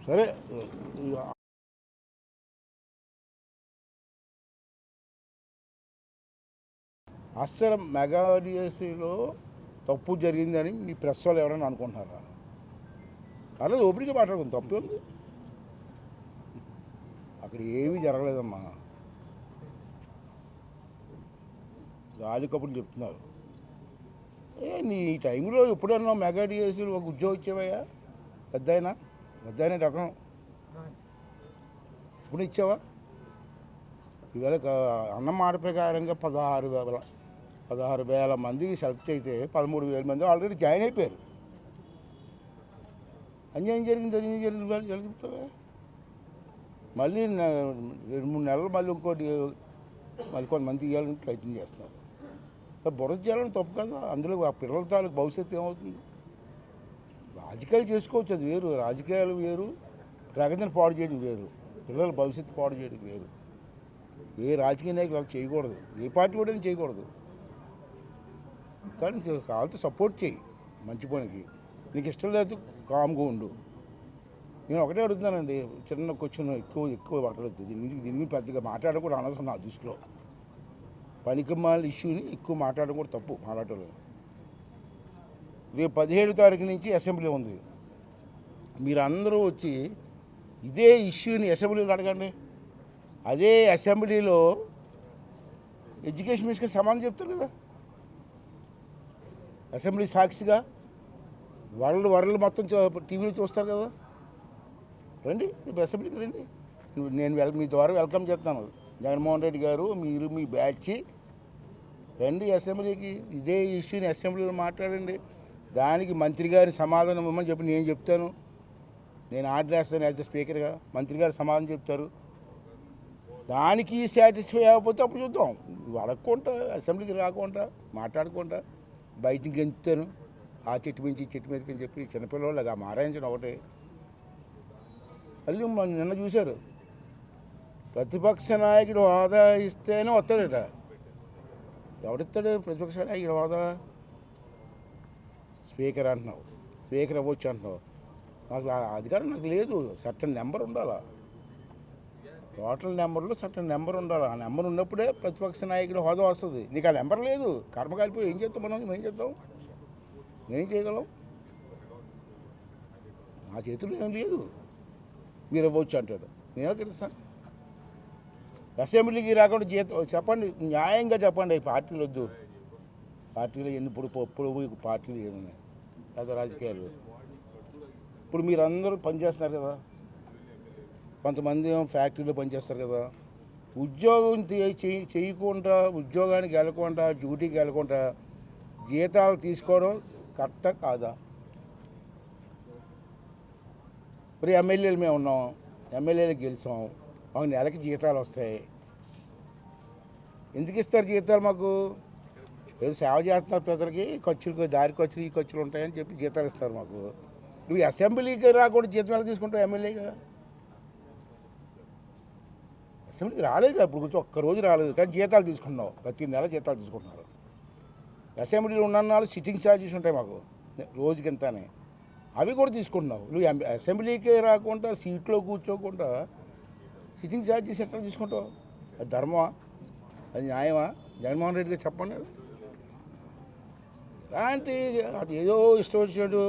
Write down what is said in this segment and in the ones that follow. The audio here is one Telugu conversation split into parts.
సరే అస్సలు మెగా డిఎస్సిలో తప్పు జరిగిందని మీ ప్రెస్ వాళ్ళు ఎవరైనా అనుకుంటున్నారా? అలా ఓపిక మాట్లాడుకుంది, తప్పు ఉంది అక్కడ, ఏమీ జరగలేదమ్మా. గాలి కబుర్లు చెప్తున్నారు. నీ టైంలో ఎప్పుడన్నా మెగా డిఎస్సీలో ఒక ఉద్యోగం ఇచ్చావయ్యా? పెద్ద రకం ఇప్పుడు ఇచ్చావా? ఈవేళ అన్నం మాట ప్రకారంగా 16,000 మందికి సెలెక్ట్ అయితే 13,000 మంది ఆల్రెడీ జాయిన్ అయిపోయారు. అన్యాయం జరిగింది ఎలా చెప్తావా? మళ్ళీ 2-3 నెలలు మళ్ళీ కొంతమంది ఇవ్వాలని ప్రయత్నం చేస్తున్నారు. బురద చేయాలని తప్పు కదా. అందులో ఆ పిల్లల తాలూకు భవిష్యత్తు ఏమవుతుంది? రాజకీయాలు చేసుకోవచ్చు, అది వేరు. రాజకీయాలు వేరు, ప్రగతిని పాడు చేయడం వేరు, పిల్లల భవిష్యత్తు పాడు చేయడం వేరు. ఏ రాజకీయ నాయకులు వాళ్ళు చేయకూడదు, ఏ పార్టీ కూడా చేయకూడదు. కానీ కావాలంటే సపోర్ట్ చేయి మంచి పనికి. నీకు ఇష్టం లేదు కామ్గా ఉండు. నేను ఒకటే అడుగుతున్నానండి, చిన్న క్వశ్చన్, ఎక్కువ మాట్లాడుతుంది దీన్ని పెద్దగా మాట్లాడడం కూడా అనవసరం నా దృష్టిలో. పనికిమాల ఇష్యూని ఎక్కువ మాట్లాడడం కూడా తప్పు. మాట్లాడటం రేపు 17వ తారీఖు నుంచి అసెంబ్లీ ఉంది. మీరందరూ వచ్చి ఇదే ఇష్యూని అసెంబ్లీలో అడగండి. అదే అసెంబ్లీలో ఎడ్యుకేషన్ మినిస్టర్ సమాధానం చెప్తారు కదా. అసెంబ్లీ సాక్షిగా వరల్డ్ మొత్తం టీవీలో చూస్తారు కదా. రండి, అసెంబ్లీకి రండి. నేను మీ ద్వారా వెల్కమ్ చేస్తాను. జగన్మోహన్ రెడ్డి గారు, మీరు మీ బ్యాచ్ రండి అసెంబ్లీకి. ఇదే ఇష్యూని అసెంబ్లీలో మాట్లాడండి. దానికి మంత్రి గారి సమాధానం ఇవ్వమని చెప్పి నేను చెప్తాను. నేను ఆర్డర్ వేస్తాను యాజ్ స్పీకర్గా. మంత్రి గారు సమాధానం చెప్తారు. దానికి సాటిస్ఫై అవ్వకపోతే అప్పుడు చూద్దాం. అడగకుండా అసెంబ్లీకి రాకుండా మాట్లాడకుండా బయటికి గెంతుతాను. ఆ చెట్టు మీదకి అని చెప్పి చిన్నపిల్లలు అది మారాయించడం ఒకటే. మళ్ళీ నిన్న చూశారు, ప్రతిపక్ష నాయకుడు హోదా ఇస్తేనే వస్తాడట. ఎవడిస్తాడు ప్రతిపక్ష నాయకుడు హోదా? స్పీకర్ అంటున్నావు, స్పీకర్ అవ్వచ్చు అంటున్నావు. నాకు అధికారం నాకు లేదు. సర్టన్ నెంబర్ ఉండాలా, టోటల్ నెంబర్లో సర్టన్ నెంబర్ ఉండాలి. ఆ నెంబర్ ఉన్నప్పుడే ప్రతిపక్ష నాయకుడు హోదా వస్తుంది. నీకు ఆ నెంబర్ లేదు, కర్మకాలిపోయి ఏం చేస్తాం మనం? ఏం చేద్దాం? ఏం చేయగలం? నా చేతుల్లో ఏం లేదు. మీరు ఇవ్వచ్చు అంటాడు, నేను గెలుస్తాను. అసెంబ్లీకి రాకుండా చెప్పండి, న్యాయంగా చెప్పండి. పార్టీలు వద్దు, పార్టీలు ఇప్పుడు పార్టీలు ఏమున్నాయి లేదా రాజకీయాలు. ఇప్పుడు మీరందరూ పనిచేస్తున్నారు కదా, కొంతమంది ఫ్యాక్టరీలో పనిచేస్తారు కదా. ఉద్యోగం చేయకుండా, ఉద్యోగానికి వెళ్ళకుండా, డ్యూటీకి వెళ్ళకుండా జీతాలు తీసుకోవడం కరెక్టా కాదా? ఇప్పుడు ఎమ్మెల్యేలు మేము ఉన్నాం, ఎమ్మెల్యేలకు గెలిచాం, మాకు నెలకి జీతాలు వస్తాయి. ఎందుకు ఇస్తారు జీతాలు? మాకు ఏదో సేవ చేస్తున్నారు ప్రజలకి, ఖర్చులు, దారి ఖర్చులు, ఈ ఖర్చులు ఉంటాయని చెప్పి జీతాలు ఇస్తారు మాకు. నువ్వు అసెంబ్లీకి రాకుండా జీతం ఎలా తీసుకుంటావు? ఎమ్మెల్యేగా అసెంబ్లీకి రాలేదు, అప్పుడు కొంచెం ఒక్కరోజు రాలేదు, కానీ జీతాలు తీసుకున్నావు. ప్రతి నెల జీతాలు తీసుకుంటున్నారు. అసెంబ్లీలో ఉన్న సిట్టింగ్ ఛార్జెస్ ఉంటాయి మాకు రోజుకి ఎంతనే, అవి కూడా తీసుకుంటున్నావు. నువ్వు అసెంబ్లీకి రాకుండా, సీట్లో కూర్చోకుండా సిట్టింగ్ ఛార్జెస్ ఎట్లా తీసుకుంటావు? అది ధర్మమా? అది న్యాయమా? జగన్మోహన్ రెడ్డి గారు చెప్పండి. అలాంటి అది ఏదో ఇష్టం వచ్చినట్టు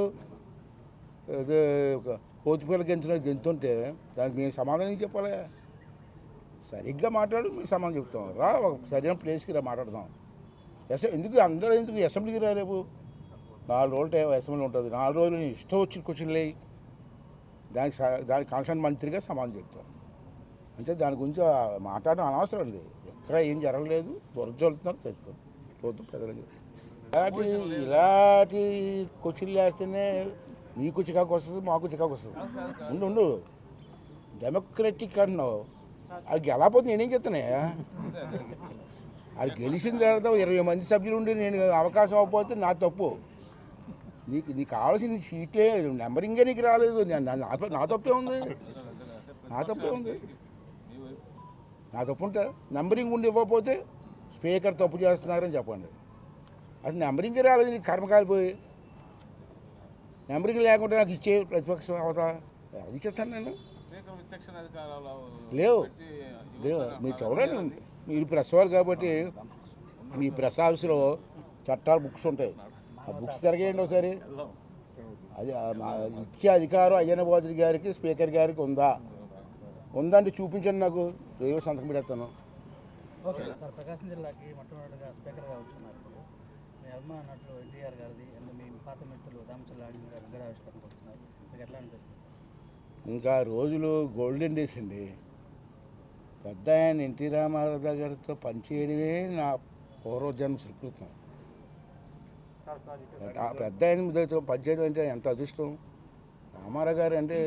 అదే కోతిపిల్ల గెంతుంటే దానికి మేము సమాధానం చెప్పాలి. సరిగ్గా మాట్లాడు, మేము సమాధానం చెప్తాం. రా, ఒక సరైన ప్లేస్కి రా, మాట్లాడదాం. ఎందుకు అందరూ ఎందుకు అసెంబ్లీకి రా? రేపు 4 రోజులు టైం అసెంబ్లీ ఉంటుంది. 4 రోజులు ఇష్టం వచ్చిన క్వశ్చన్లు వేయి, దానికి కాన్సర్న్ మంత్రిగా సమాధానం చెప్తాను. అంటే దాని గురించి మాట్లాడడం అనవసరం అండి. ఎక్కడ ఏం జరగలేదు, దొరకజలుతున్నారు, తెచ్చుకోండి, చూద్దాం ప్రజలు. ఇలాంటి క్వశ్చన్లు వేస్తేనే మీకు చికాకు వస్తుంది, మాకు చికాకు వస్తుంది. ఉండు, డెమోక్రటిక్ అంటున్నావు, అది గెలకపోతే నేనేం చెప్తానయ్యా? అది గెలిచిన తర్వాత 20 మంది సభ్యులు ఉండి నేను అవకాశం అవ్వకపోతే నా తప్పు. నీకు కావాల్సిన సీట్లే నెంబరింగే నీకు రాలేదు. నా తప్పే ఉంది, నా తప్పే ఉంది. నా తప్పు ఉంటే నెంబరింగ్ ఉండి ఇవ్వకపోతే స్పీకర్ తప్పు చేస్తున్నారని చెప్పండి. అది నెంబరింగే రాలేదు, నీకు కర్మ కాలిపోయి. నెంబరింగ్ లేకుంటే నాకు ఇచ్చే ప్రతిపక్షం అవుతా అది ఇచ్చేస్తాను నేను. లేవు లేవు మీరు చూడండి, మీరు ప్రెస్ వాళ్ళు కాబట్టి మీ ప్రెస్ ఆఫీస్లో చట్టాలు బుక్స్ ఉంటాయి. ఆ బుక్స్ తిరగేయండి ఒకసారి. అది ఇచ్చే అధికారం అయ్యన్న పాత్రుడు గారికి స్పీకర్ గారికి ఉందంటే చూపించండి, నాకు రేపు సంతకం పెడతాను. సార్, ప్రకాశం జిల్లాకి మొట్టమొదటిగా స్పీకర్గా వచ్చున్నారు. ఇప్పుడు మీ అభిమాన నటులు ఎన్టీఆర్ గారిది అండ్ మీ పాత మిత్రులు రామచంద్ర గారు విగ్రహావిష్కరణకు వస్తున్నారు. మీకు ఎట్లా అనిపిస్తుంది? ఇంకా రోజులు గోల్డెన్ డేస్ అండి. పెద్ద ఆయన ఎన్టీ రామారావు గారితో పనిచేయడమే నా పూర్వజన్మ సుకృతం. పెద్ద ఆయన దగ్గరతో పనిచేయడం అంటే ఎంత అదృష్టం. రామారావు గారు అంటే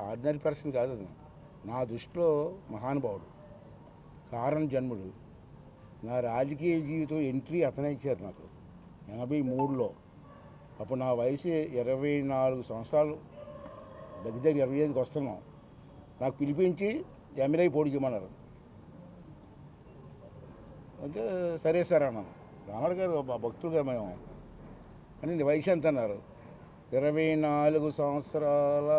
ఆర్డినరీ పర్సన్ కాదు, అది నా దృష్టిలో మహానుభావుడు, కారణ జన్ముడు. నా రాజకీయ జీవితం ఎంట్రీ అతనే ఇచ్చారు నాకు 83లో. అప్పుడు నా వయసు 24 సంవత్సరాలు, దగ్గర 25కి వస్తున్నాం. నాకు పిలిపించి ఎమ్మెల్యే పోటీ చేయమన్నారు. అంటే సరే సార్ అన్నాను. రామారావు గారు మా భక్తులుగా మేము అని వయసు ఎంత అన్నారు. 24 సంవత్సరాల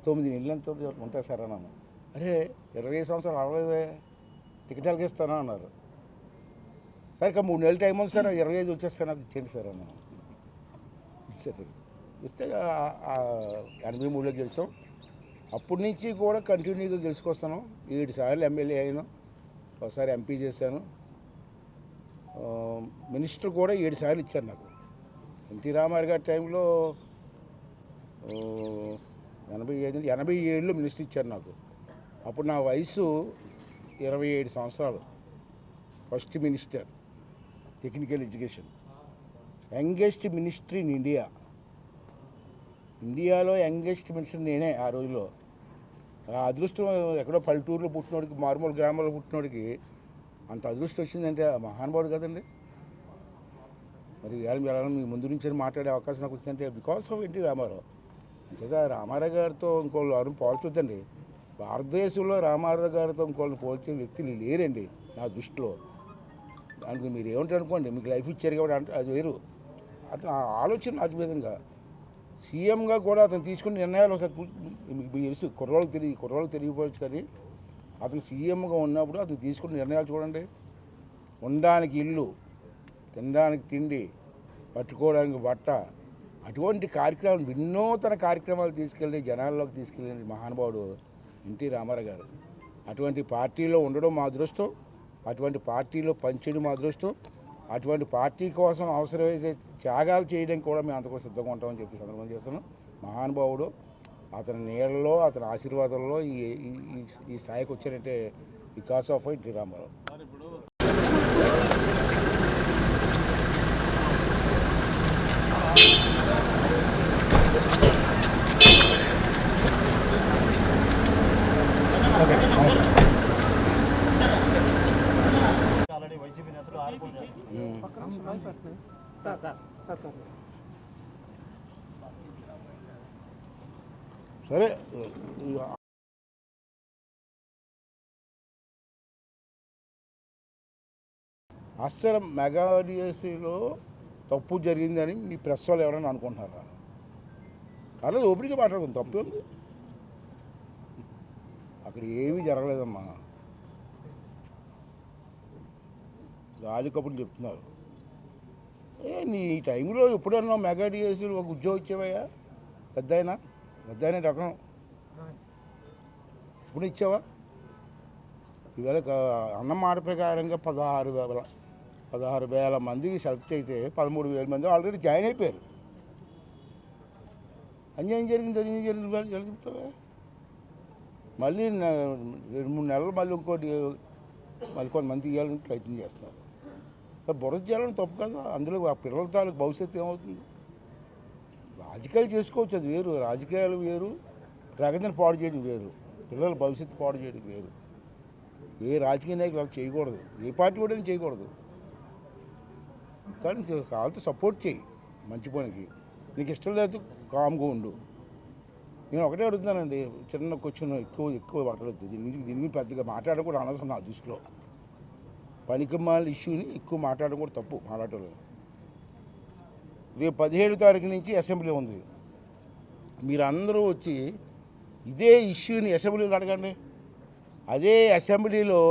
9 నెలలతో ఉంటాయి సార్ అన్నాను. అరే 20 సంవత్సరాలు అవ్వలేదే, టికెట్లకి ఇస్తాను అన్నారు. సరే ఇక 3 నెలల టైం ఉంది సార్, 25 వచ్చేస్తాను నాకు ఇచ్చేయండి సార్ అన్నాను. ఇచ్చారు. ఇస్తే 83లో గెలిచాం. అప్పటి నుంచి కూడా కంటిన్యూగా గెలుచుకొస్తాను. 7 సార్లు ఎమ్మెల్యే అయినా, ఒకసారి ఎంపీ చేశాను. మినిస్టర్ కూడా 7 సార్లు ఇచ్చారు నాకు. ఎన్టీ రామారావు గారి టైంలో 87లో మినిస్టర్ ఇచ్చారు నాకు. అప్పుడు నా వయసు 27 సంవత్సరాలు. First minister technical education, youngest minister in India. ఇండియాలో యంగెస్ట్ మినిస్టర్ నేనే ఆ రోజులో. ఆ అదృష్టం ఎక్కడో పల్లెటూరులో పుట్టినోడికి, మారుమూల గ్రామాల్లో పుట్టినోడికి అంత అదృష్టం వచ్చిందంటే మహానుభావుడు కదండి. మరి ఇవాళ మీ ముందు నుంచి మాట్లాడే అవకాశం నాకు వచ్చిందంటే బికాస్ ఆఫ్ ఎన్టీ రామారావు. అంతేదా రామారావు గారితో ఇంకోళ్ళు ఎవరు పోల్చొద్దండి. భారతదేశంలో రామారావు గారితో ఇంకోళ్ళని పోల్చే వ్యక్తులు లేరండి నా దృష్టిలో. దానికి మీరు ఏమంటారు అనుకోండి, మీకు లైఫ్ ఇచ్చారు కాబట్టి అంటే అది వేరు. అతను ఆలోచన నాకు విధంగా సీఎంగా కూడా అతను తీసుకున్న నిర్ణయాలు ఒకసారి మీకు తెలుసు. కుర్రోళ్ళకి తెలియకపోవచ్చు, కానీ అతను సీఎంగా ఉన్నప్పుడు అతను తీసుకున్న నిర్ణయాలు చూడండి. ఉండడానికి ఇల్లు, తినడానికి తిండి, పట్టుకోవడానికి బట్ట, అటువంటి కార్యక్రమాలు, వినూతన కార్యక్రమాలు తీసుకెళ్ళి జనాల్లోకి తీసుకెళ్ళిన మహానుభావుడు ఎన్టీ రామారావు గారు. అటువంటి పార్టీలో ఉండడం మా అదృష్టం, అటువంటి పార్టీలో పనిచేయడం మా అదృష్టం. అటువంటి పార్టీ కోసం అవసరమైతే త్యాగాలు చేయడానికి కూడా మేము అంతకు సిద్ధంగా ఉంటామని చెప్పి సందర్భం చేస్తున్నాం. మహానుభావుడు, అతని నీళ్ళలో, అతని ఆశీర్వాదంలో ఈ స్థాయికి వచ్చారంటే because of NT Rama Rao. Already YCP నేతలు ఆడుకుంటారు. సరే, అస్సలు మెగా డిఎస్సీలో తప్పు జరిగిందని మీ ప్రెస్ వాళ్ళు ఎవరైనా అనుకుంటున్నారా? అలా ఓపిక మాట్లాడుకుంది, తప్పు ఉంది. అక్కడ ఏమీ జరగలేదమ్మా. గాలి కబుర్లు చెప్తున్నారు. నీ టైంలో ఎప్పుడన్నా మెగా డిఎస్సీలో ఒక ఉద్యోగం ఇచ్చావయ్యా? పెద్ద అయినా రథం ఇప్పుడు ఇచ్చావా? ఈవేళ అన్న మాట ప్రకారంగా 16,000 మందికి సెలెక్ట్ అయితే 13,000 మంది ఆల్రెడీ జాయిన్ అయిపోయారు. అన్యాయం జరిగింది ఎలా చెప్తావా? మళ్ళీ 2-3 నెలలు మళ్ళీ కొంతమంది ఇవ్వాలని ప్రయత్నం చేస్తున్నారు. బుర్ర చేయాలని తప్పు కదా. అందులో ఆ పిల్లల తాలూకు భవిష్యత్తు ఏమవుతుంది? రాజకీయాలు చేసుకోవచ్చు, అది వేరు. రాజకీయాలు వేరు, ప్రగతిని పాడు చేయడం వేరు, పిల్లల భవిష్యత్తు పాడు చేయడం వేరు. ఏ రాజకీయ నాయకులు అలా చేయకూడదు, ఏ పార్టీ కూడా చేయకూడదు. కానీ కావాలంటే సపోర్ట్ చేయి. మంచి పనికి. నీకు ఇష్టం లేదు కామ్గా ఉండు. నేను ఒకటే అడుగుతానండి, చిన్న క్వశ్చన్ ఎక్కువ మాట్లాడద్దు. దీన్ని పెద్దగా మాట్లాడడం కూడా అనవసరం నా దృష్టిలో. పనికిమాల ఇష్యూని ఎక్కువ మాట్లాడడం కూడా తప్పు మాట్లాడటం. రేపు 17వ తారీఖు నుంచి అసెంబ్లీ ఉంది. మీరు అందరూ వచ్చి ఇదే ఇష్యూని అసెంబ్లీలో అడగండి. అదే అసెంబ్లీలో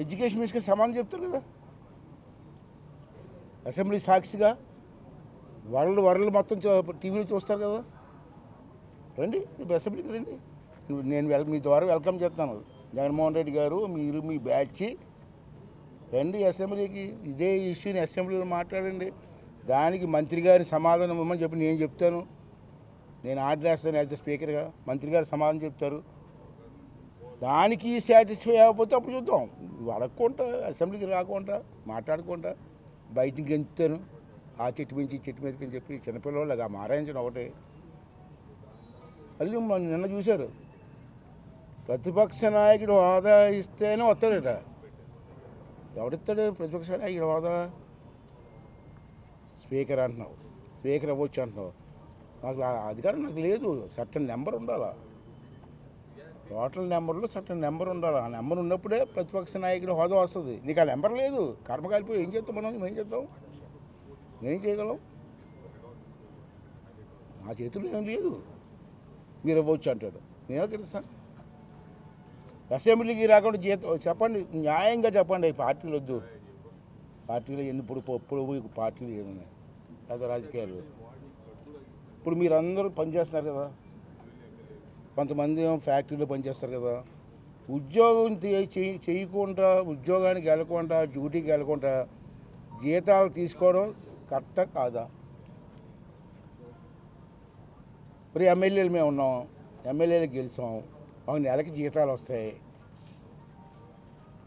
ఎడ్యుకేషన్ మినిస్టర్కి సమాధానం చెప్తారు కదా. అసెంబ్లీ సాక్షిగా వరల్డ్ మొత్తం టీవీలో చూస్తారు కదా. రండి, ఇప్పుడు అసెంబ్లీకి రండి. నేను మీ ద్వారా వెల్కమ్ చేస్తాను. జగన్మోహన్ రెడ్డి గారు, మీరు మీ బ్యాచ్ రండి అసెంబ్లీకి. ఇదే ఇష్యూని అసెంబ్లీలో మాట్లాడండి. దానికి మంత్రి గారి సమాధానం ఇవ్వమని చెప్పి నేను చెప్తాను. నేను ఆర్డర్ వేస్తాను యాజ్ స్పీకర్గా. మంత్రి గారు సమాధానం చెప్తారు. దానికి సాటిస్ఫై అవ్వకపోతే అప్పుడు చూద్దాం. అడగకుండా అసెంబ్లీకి రాకుండా మాట్లాడకుండా బయటికి గెంతుతాను. ఆ చెట్టు మించి ఈ చెట్టు మీదకి అని చెప్పి చిన్నపిల్లలు మారాయించడం ఒకటే. అది నిన్న చూశారు, ప్రతిపక్ష నాయకుడు హోదా ఇస్తేనే వస్తాడట. ఎవడిస్తాడు ప్రతిపక్ష నాయకుడు హోదా? స్పీకర్ అంటున్నావు, స్పీకర్ అవ్వచ్చు అంటున్నావు. నాకు ఆ అధికారం నాకు లేదు. సర్టన్ నెంబర్ ఉండాలా, టోటల్ నెంబర్లో సర్టన్ నెంబర్ ఉండాలి. ఆ నెంబర్ ఉన్నప్పుడే ప్రతిపక్ష నాయకుడు హోదా వస్తుంది. నీకు ఆ నెంబర్ లేదు, కర్మకాలిపోయి ఏం చేస్తాం మనం? ఏం చేద్దాం? ఏం చేయగలం? నా చేతుల్లో ఏం లేదు. మీరు ఇవ్వచ్చు అంటాడు, నేను తెలుస్తాను. అసెంబ్లీకి రాకుండా చెప్పండి, న్యాయంగా చెప్పండి. పార్టీలు వద్దు. పార్టీలో ఇప్పుడు పార్టీలు ఏమున్నాయి లేదా రాజకీయాలు. ఇప్పుడు మీరందరూ పనిచేస్తున్నారు కదా, కొంతమంది ఫ్యాక్టరీలో పనిచేస్తారు కదా. ఉద్యోగం చేయకుండా, ఉద్యోగానికి వెళ్ళకుండా, డ్యూటీకి వెళ్ళకుండా జీతాలు తీసుకోవడం కరెక్టా కాదా? ఇప్పుడు ఎమ్మెల్యేలు మేము ఉన్నాం, ఎమ్మెల్యేలకు గెలిచాం, మాకు నెలకి జీతాలు వస్తాయి.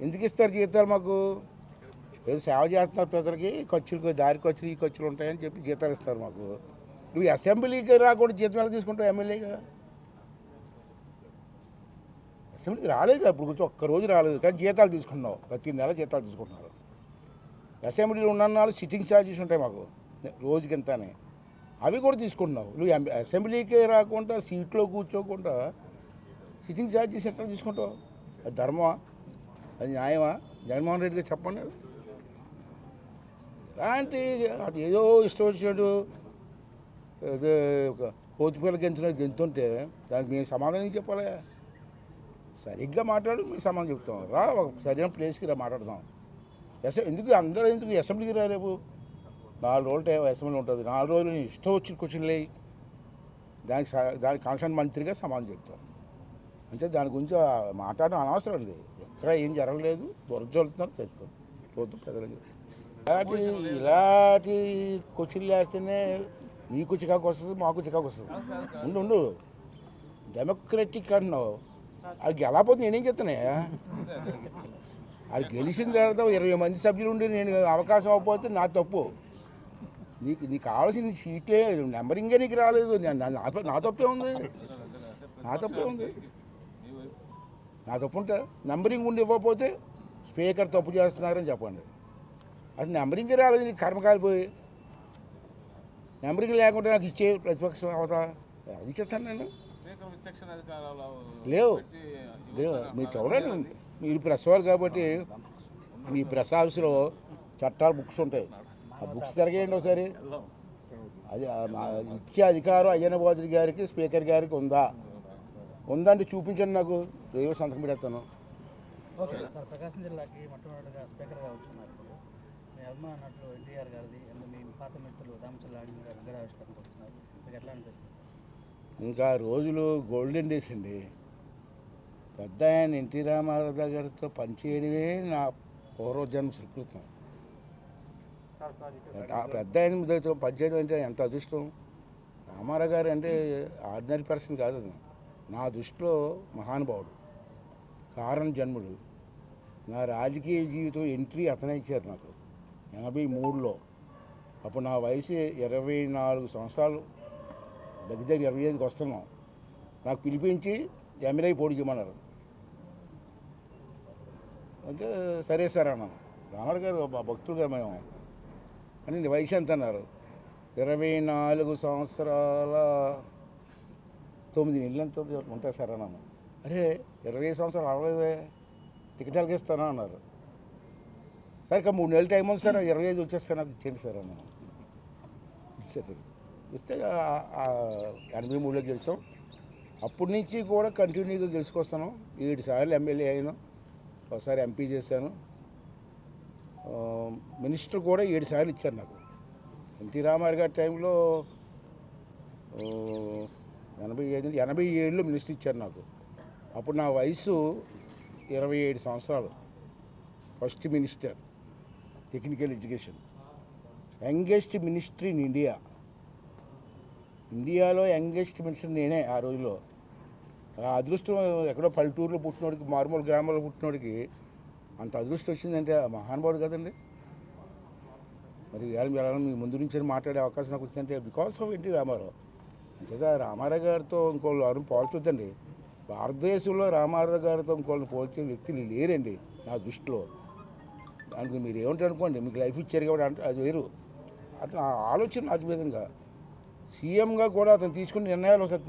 ఎందుకు ఇస్తారు జీతాలు? మాకు ఏదో సేవ చేస్తున్నారు ప్రజలకి, ఖర్చులు దారి ఖర్చులు ఈ ఖర్చులు ఉంటాయని చెప్పి జీతాలు ఇస్తారు మాకు. నువ్వు అసెంబ్లీకి రాకుండా జీతం ఎలా తీసుకుంటావు ఎమ్మెల్యేగా? అసెంబ్లీకి రాలేదు కదా ఇప్పుడు, కొంచెం ఒక్కరోజు రాలేదు కానీ జీతాలు తీసుకున్నావు. ప్రతి నెల జీతాలు తీసుకుంటున్నారు. అసెంబ్లీలో ఉన్న సిట్టింగ్ ఛార్జెస్ ఉంటాయి మాకు రోజుకి ఎంతనే, అవి కూడా తీసుకుంటున్నావు. నువ్వు అసెంబ్లీకే రాకుండా సీట్లో కూర్చోకుండా సిట్టింగ్ ఛార్జెస్ ఎట్లా తీసుకుంటావు? అది ధర్మమా? అది న్యాయమా? జగన్మోహన్ రెడ్డి గారు చెప్పండి. అలాంటి అది ఏదో ఇష్టం వచ్చినట్టు అదే ఒక కోతిపిల్ల గెంతున్నట్టు గెంతుంటే దానికి మేము సమాధానం చెప్పాలి. సరిగ్గా మాట్లాడు, మీకు సమాధానం చెప్తాం. రా ఒక సరైన ప్లేస్కి రా మాట్లాడదాం. ఎందుకు అందరూ ఎందుకు అసెంబ్లీకి రా? రేపు 4 రోజులు టైం అసెంబ్లీ ఉంటుంది. 4 రోజులు ఇష్టం వచ్చిన క్వశ్చన్లే దానికి కాన్సర్న్ మంత్రిగా సమాధానం చెప్తాం. అంటే దాని గురించి మాట్లాడడం అనవసరం అండి. ఎక్కడ ఏం జరగలేదు, దొరకజలుతున్నారు తెచ్చుకోండి. చూద్దాం ప్రజలకి. ఇలాంటి క్వశ్చన్లు వేస్తేనే మీకు చికాకు వస్తుంది, మాకు చికాకు వస్తుంది. ఉండు డెమోక్రటిక్ అంటున్నావు. అది గెలకపోతే నేనేం చెప్తానే? అది గెలిచిన తర్వాత 20 మంది సభ్యులు ఉండి నేను అవకాశం అవ్వకపోతే నా తప్పు. నీకు కావాల్సిన సీట్లే నెంబరింగే నీకు రాలేదు. నా తప్పే ఉంది. నా తప్పు ఉంటే నెంబరింగ్ ఉండి ఇవ్వకపోతే స్పీకర్ తప్పు చేస్తున్నారని చెప్పండి. అది నెంబరింగే రాలేదు, నీకు కర్మకాలిపోయి. నెంబరింగ్ లేకుండా నాకు ఇచ్చే ప్రతిపక్షం అవుతా అది ఇచ్చేస్తాను నేను. లేవు మీరు చూడండి, మీరు ప్రెస్ వారు కాబట్టి మీ ప్రెస్ ఆఫీసులో చట్టాలు బుక్స్ ఉంటాయి. ఆ బుక్స్ తిరగేయండి ఒకసారి. అది ఇచ్చే అధికారం అయ్యన్న పాత్రుడు గారికి, స్పీకర్ గారికి ఉందంటే చూపించండి నాకు. రేపు సంతకం పెడతాను. ఓకే సార్, ప్రకాశం జిల్లాకి మొట్టమొదటిగా స్పీకర్గా వచ్చున్నారు. మీ అభిమాన నటులు ఎన్టీఆర్ గారిది అండ్ మీ పాత మిత్రులు దామచర్ల ఆడిన గారు విగ్రహావిష్కరణకు వస్తున్నారు. మీకు ఎట్లా అనిపిస్తుంది? ఇంకా రోజులు గోల్డెన్ డేస్ అండి. పెద్ద ఆయన ఎన్టీ రామారావు గారితో పనిచేయడమే నా పూర్వజన్మ సుకృతం. పెద్ద ఆయన దగ్గరతో పనిచేయడం అంటే ఎంత అదృష్టం. రామారావు గారు అంటే ఆర్డినరీ పర్సన్ కాదు. అది నా దృష్టిలో మహానుభావుడు, కారణ జన్ముడు. నా రాజకీయ జీవితం ఎంట్రీ అతనే ఇచ్చారు నాకు 83లో. అప్పుడు నా వయసు 24 సంవత్సరాలు, దగ్గర 25కి వస్తున్నాం. నాకు పిలిపించి ఎమ్మెల్యే పోటీ చేయమన్నారు. అంటే సరే సార్ అన్నాను. రామారావు గారు మా భక్తులుగా మేము అని వయసు ఎంత అన్నారు. 24 సంవత్సరాల 9 నెలలు ఎంత ఉంటాయి సార్ అన్నాను. అరే 20 సంవత్సరాలు అవ్వలేదే, టికెట్ ఎలాగ ఇస్తాను అన్నారు. సరే ఇక 3 నెలలు టైం ఉంది సార్, 25 వచ్చేస్తాను నాకు ఇచ్చేయండి సార్ అన్నాను. ఇచ్చారు. ఇస్తే 83లో గెలిచాం. అప్పటి నుంచి కూడా కంటిన్యూగా గెలుచుకొస్తాను. 7 సార్లు ఎమ్మెల్యే అయినా, ఒకసారి ఎంపీ చేశాను. మినిస్టర్ కూడా 7 సార్లు ఇచ్చారు నాకు. ఎన్టీ రామారావు గారి టైంలో 87లో మినిస్టర్ ఇచ్చారు నాకు. అప్పుడు నా వయసు 27 సంవత్సరాలు. First minister technical education, youngest minister in India. ఇండియాలో యంగెస్ట్ మినిస్టర్ నేనే ఆ రోజులో. ఆ అదృష్టం ఎక్కడో పల్లెటూరులో పుట్టినోడికి, మారుమూల గ్రామాల్లో పుట్టినోడికి అంత అదృష్టం వచ్చిందంటే మహానుభావుడు కదండి. మరి ఇవాళ మీ ముందు నుంచి మాట్లాడే అవకాశం నాకు వచ్చిందంటే బికాస్ ఆఫ్ ఎన్టీ రామారావు. అంతేదా రామారావు గారితో ఇంకోళ్ళు ఎవరు పోల్చొద్దండి. భారతదేశంలో రామారావు గారితో ఇంకోళ్ళని పోల్చే వ్యక్తులు లేరండి నా దృష్టిలో. దానికి మీరు ఏమంటారు అనుకోండి, మీకు లైఫ్ ఇచ్చారు కాబట్టి అంటే అది వేరు. అతను ఆలోచన అటు విధంగా సీఎంగా కూడా అతను తీసుకున్న నిర్ణయాలు ఒకసారి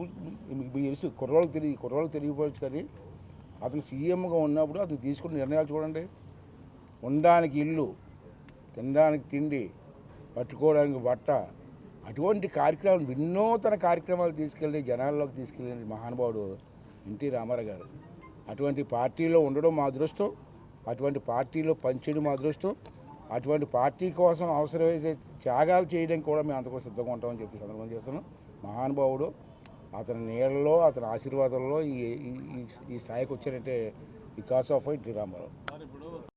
మీకు తెలుసు, కుర్రోళ్ళకి తెలియకపోవచ్చు, కానీ అతను సీఎంగా ఉన్నప్పుడు అతను తీసుకున్న నిర్ణయాలు చూడండి. ఉండడానికి ఇల్లు, తినడానికి తిండి, పట్టుకోవడానికి బట్ట, అటువంటి కార్యక్రమాలు, వినూతన కార్యక్రమాలు తీసుకెళ్ళి జనాల్లోకి తీసుకెళ్ళిన మహానుభావుడు ఎన్టీ రామారావు గారు. అటువంటి పార్టీలో ఉండడం మా అదృష్టం, అటువంటి పార్టీలో పనిచేయడం మా అదృష్టం. అటువంటి పార్టీ కోసం అవసరమైతే త్యాగాలు చేయడానికి కూడా మేము అంతకు సిద్ధంగా ఉంటామని చెప్పి సందర్భం చేస్తున్నాం. మహానుభావుడు, అతని నీళ్ళలో, అతని ఆశీర్వాదంలో ఈ స్థాయికి వచ్చారంటే బికాస్ ఆఫ్ ఎన్టీ రామారావు.